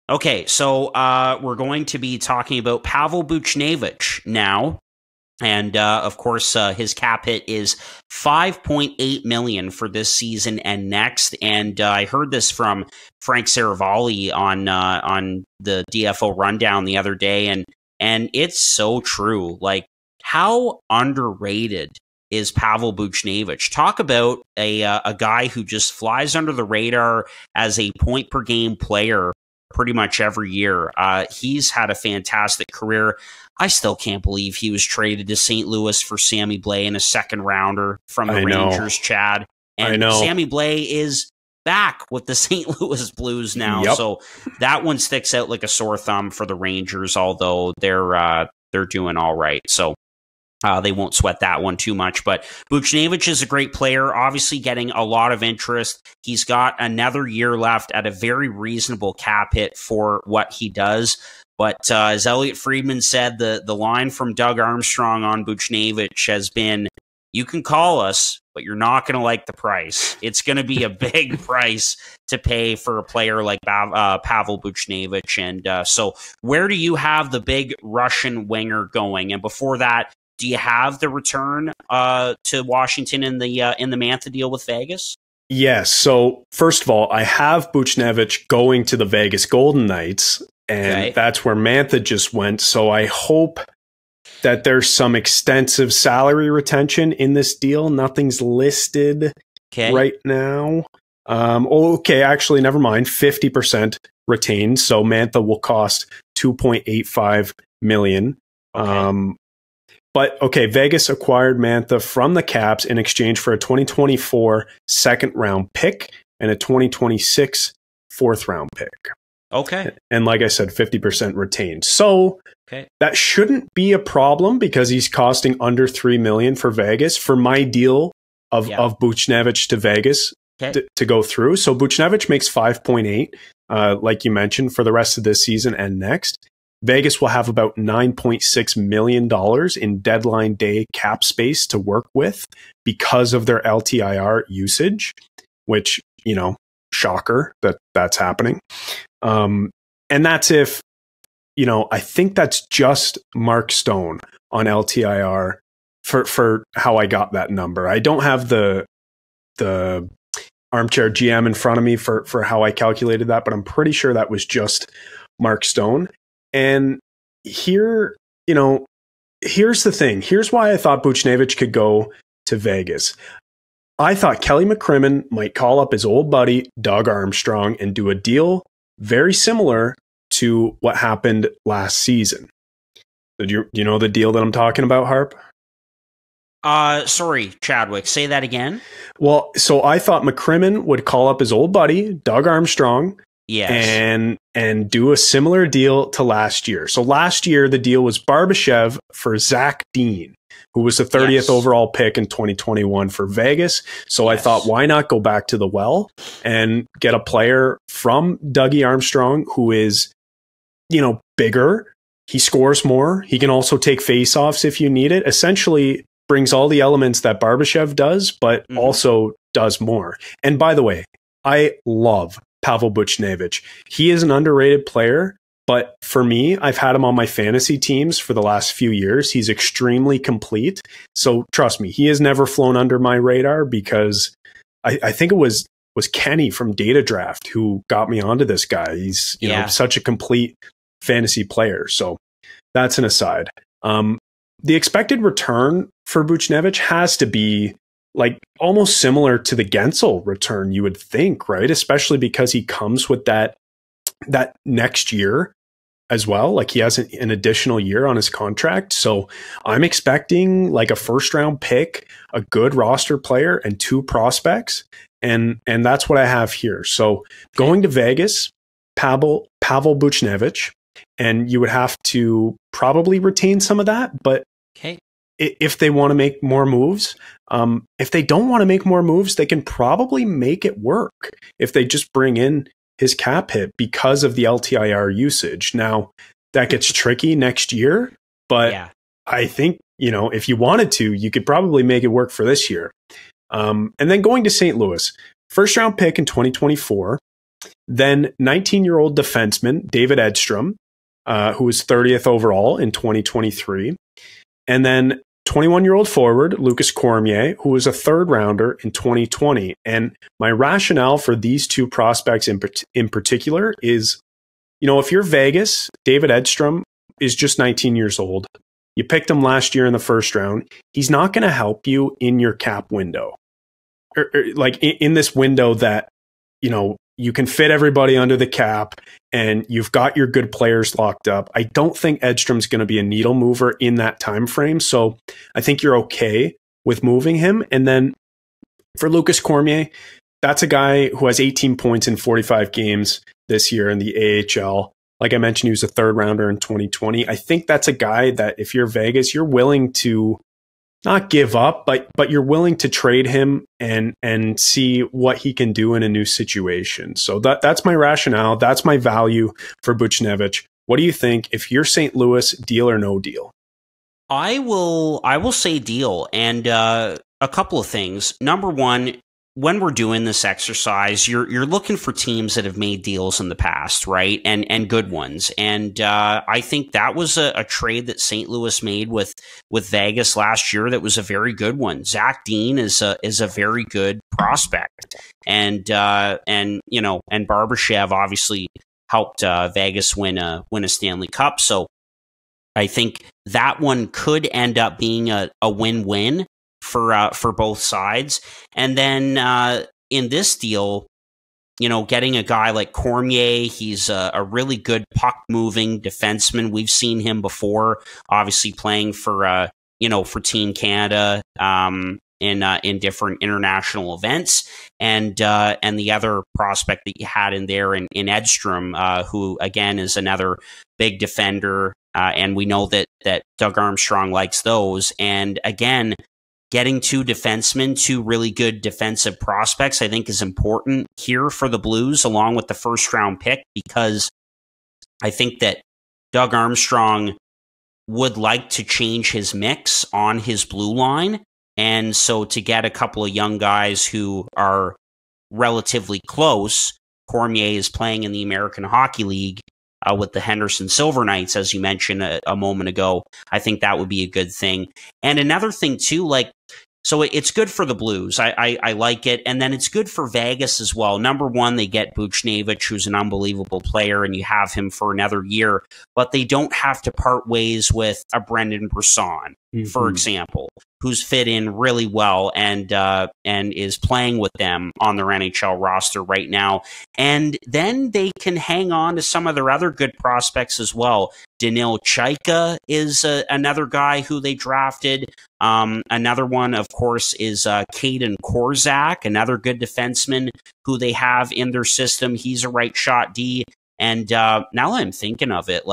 Okay, so we're going to be talking about Pavel Buchnevich now. And of course, his cap hit is 5.8 million for this season and next. And I heard this from Frank Saravalli on the DFO rundown the other day, and it's so true. Like, how underrated is Pavel Buchnevich? Talk about a guy who just flies under the radar as a point per game player pretty much every year. He's had a fantastic career. I still can't believe he was traded to St. Louis for Sammy Blais in a second rounder from the Rangers, Chad. And I know. Sammy Blais is back with the St. Louis Blues now. Yep. So that one sticks out like a sore thumb for the Rangers, although they're doing all right. So they won't sweat that one too much. But Buchnevich is a great player, obviously getting a lot of interest. He's got another year left at a very reasonable cap hit for what he does. But as Elliot Friedman said, the line from Doug Armstrong on Buchnevich has been, you can call us, but you're not going to like the price. It's going to be a big price to pay for a player like Pavel Buchnevich. And so where do you have the big Russian winger going? And before that, do you have the return to Washington in the Mantha deal with Vegas? Yes. So first of all, I have Buchnevich going to the Vegas Golden Knights, and that's where Mantha just went. So I hope that there's some extensive salary retention in this deal. Nothing's listed right now. Actually, never mind. 50% retained. So Mantha will cost $2.85 million. But Vegas acquired Mantha from the Caps in exchange for a 2024 second round pick and a 2026 fourth round pick. Okay. And like I said, 50% retained. So that shouldn't be a problem because he's costing under $3 million for Vegas for my deal of Buchnevich to Vegas to go through. So Buchnevich makes 5.8, like you mentioned, for the rest of this season and next. Vegas will have about $9.6 million in deadline day cap space to work with because of their LTIR usage, which, shocker that's happening. And that's if, I think that's just Mark Stone on LTIR for how I got that number. I don't have the armchair GM in front of me for how I calculated that, but I'm pretty sure that was just Mark Stone. And here, here's the thing. Here's why I thought Buchnevich could go to Vegas. I thought Kelly McCrimmon might call up his old buddy, Doug Armstrong, and do a deal very similar to what happened last season. Do you know the deal that I'm talking about, Harp? Sorry, Chadwick, say that again. Well, so I thought McCrimmon would call up his old buddy, Doug Armstrong, and do a similar deal to last year. So last year, the deal was Barbashev for Zach Dean, who was the 30th overall pick in 2021 for Vegas. So I thought, why not go back to the well and get a player from Dougie Armstrong who is, bigger. He scores more. He can also take faceoffs if you need it. Essentially brings all the elements that Barbashev does, but also does more. And by the way, I love Pavel Buchnevich. He is an underrated player, but for me, I've had him on my fantasy teams for the last few years. He's extremely complete. So trust me, he has never flown under my radar because I think it was Kenny from Data Draft who got me onto this guy. He's you know such a complete fantasy player. So that's an aside. The expected return for Buchnevich has to be like almost similar to the Gensel return, you would think, right? Especially because he comes with that next year as well. Like he has an additional year on his contract. So I'm expecting like a first round pick, a good roster player, and 2 prospects. And that's what I have here. So going to Vegas, Pavel Buchnevich, and you would have to probably retain some of that, but if they want to make more moves, if they don't want to make more moves, they can probably make it work if they just bring in his cap hit because of the LTIR usage. Now, that gets tricky next year, but I think, if you wanted to, you could probably make it work for this year. And then going to St. Louis, first round pick in 2024, Then 19-year-old defenseman David Edstrom, who was 30th overall in 2023. And then 21-year-old forward Lucas Cormier, who was a third rounder in 2020. And my rationale for these two prospects in particular is, if you're Vegas, David Edstrom is just 19 years old. You picked him last year in the first round. He's not going to help you in your cap window, like in this window that, you can fit everybody under the cap and you've got your good players locked up. I don't think Edstrom's going to be a needle mover in that time frame. So I think you're okay with moving him. And then for Lucas Cormier, that's a guy who has 18 points in 45 games this year in the AHL. Like I mentioned, he was a third rounder in 2020. I think that's a guy that if you're Vegas, you're willing to not give up, but you're willing to trade him and see what he can do in a new situation. So that's my rationale. That's my value for Buchnevich. What do you think? If you're St. Louis, deal or no deal? I will say deal. And a couple of things. Number one, when we're doing this exercise, you're looking for teams that have made deals in the past, right? And good ones. And I think that was a trade that St. Louis made with Vegas last year that was a very good one. Zach Dean is a very good prospect. And Barbashev obviously helped Vegas win a Stanley Cup. So I think that one could end up being a win-win for both sides. And then in this deal, getting a guy like Cormier, he's a really good puck-moving defenseman. We've seen him before, obviously playing for Team Canada in different international events. And the other prospect that you had in there in Edstrom, who again is another big defender, and we know that Doug Armstrong likes those. And again, getting two defensemen, two really good defensive prospects, I think is important here for the Blues, along with the first-round pick, because I think that Doug Armstrong would like to change his mix on his blue line. And so to get a couple of young guys who are relatively close, Cormier is playing in the American Hockey League with the Henderson Silver Knights, as you mentioned a moment ago. I think that would be a good thing. And another thing too, so it's good for the Blues. I like it. And then it's good for Vegas as well. Number one, they get Buchnevich, who's an unbelievable player, and you have him for another year. But they don't have to part ways with a Brendan Brisson, for example, who's fit in really well and is playing with them on their NHL roster right now. And then they can hang on to some of their other good prospects as well. Danil Chaika is another guy who they drafted. Another one, of course, is Caden Korzak, another good defenseman who they have in their system. He's a right shot D. And now that I'm thinking of it,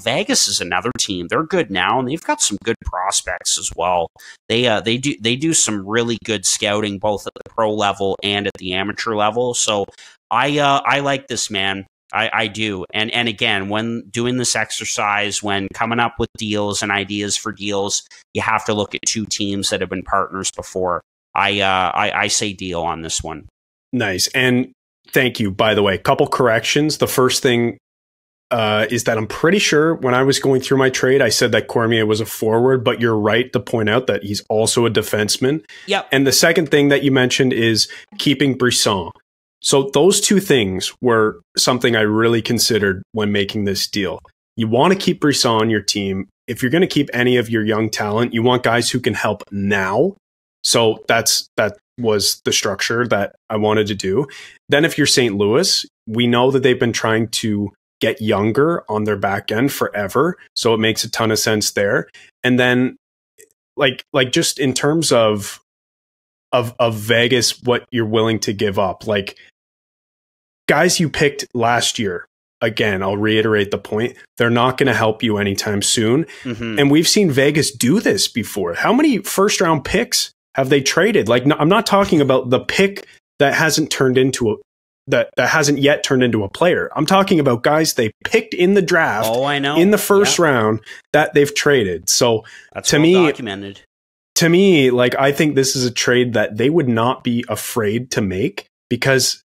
Vegas is another team. They're good now, and they've got some good prospects as well. They do some really good scouting, both at the pro level and at the amateur level. So I like this, man. I do. And again, when doing this exercise, when coming up with deals and ideas for deals, you have to look at two teams that have been partners before. I say deal on this one. Nice. And thank you, by the way. Couple corrections. The first thing is that I'm pretty sure when I was going through my trade, I said that Cormier was a forward, but you're right to point out that he's also a defenseman. Yep. And the second thing that you mentioned is keeping Brisson. So those two things were something I really considered when making this deal. You want to keep Brisson on your team. If you're going to keep any of your young talent, you want guys who can help now. So that was the structure that I wanted to do. Then if you're St. Louis, we know that they've been trying to get younger on their back end forever. So it makes a ton of sense there. And then like just in terms of Vegas, what you're willing to give up, guys you picked last year, again, I'll reiterate the point, they're not going to help you anytime soon. And we've seen Vegas do this before. How many first round picks have they traded? I'm not talking about the pick that hasn't turned into that hasn't yet turned into a player. I'm talking about guys they picked in the draft. Oh, I know. In the first round that they've traded. So that's to me, documented. To me, I think this is a trade that they would not be afraid to make, because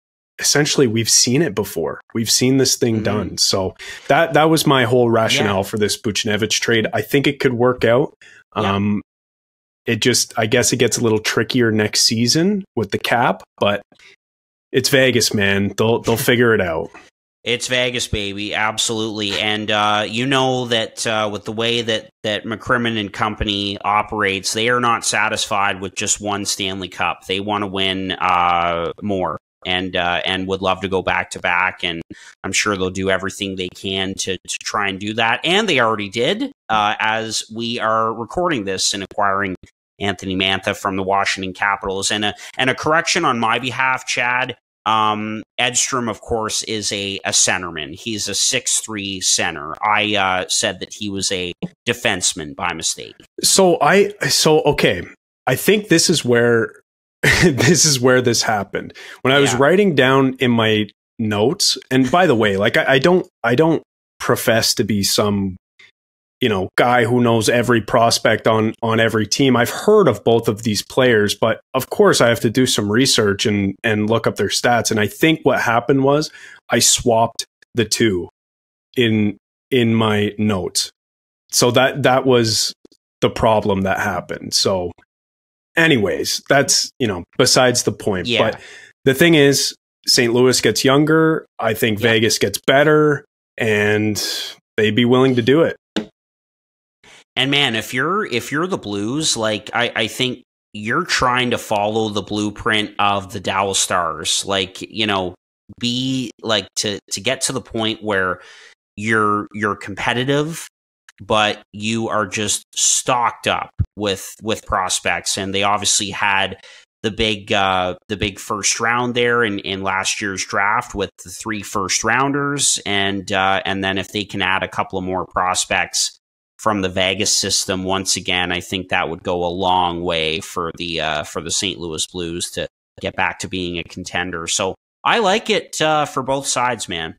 essentially we've seen it before. We've seen this thing done. So that was my whole rationale for this Buchnevich trade. I think it could work out. It just, I guess it gets a little trickier next season with the cap, but it's Vegas, man. They'll figure it out. It's Vegas, baby. Absolutely. And you know that with the way that McCrimmon and company operates, they are not satisfied with just one Stanley Cup. They want to win more and would love to go back to back. And I'm sure they'll do everything they can to try and do that. And they already did as we are recording this and acquiring Anthony Mantha from the Washington Capitals. And a correction on my behalf, Chad. Edstrom, of course, is a centerman. He's a 6'3" center. I said that he was a defenseman by mistake. So okay. I think this is where this happened. When I was writing down in my notes, and by the way, like I don't profess to be some guy who knows every prospect on every team. I've heard of both of these players, but of course I have to do some research and look up their stats. And I think what happened was I swapped the two in my notes. So that was the problem that happened. So anyways, that's, besides the point. Yeah. But the thing is, St. Louis gets younger. I think Vegas gets better, and they'd be willing to do it. And man, if you're the Blues, like I think you're trying to follow the blueprint of the Dallas Stars, like, be like to get to the point where you're competitive, but you are just stocked up with prospects. And they obviously had the big first round there in last year's draft with the 3 first rounders, and then if they can add a couple of more prospects from the Vegas system, once again, I think that would go a long way for the St. Louis Blues to get back to being a contender. So I like it for both sides, man.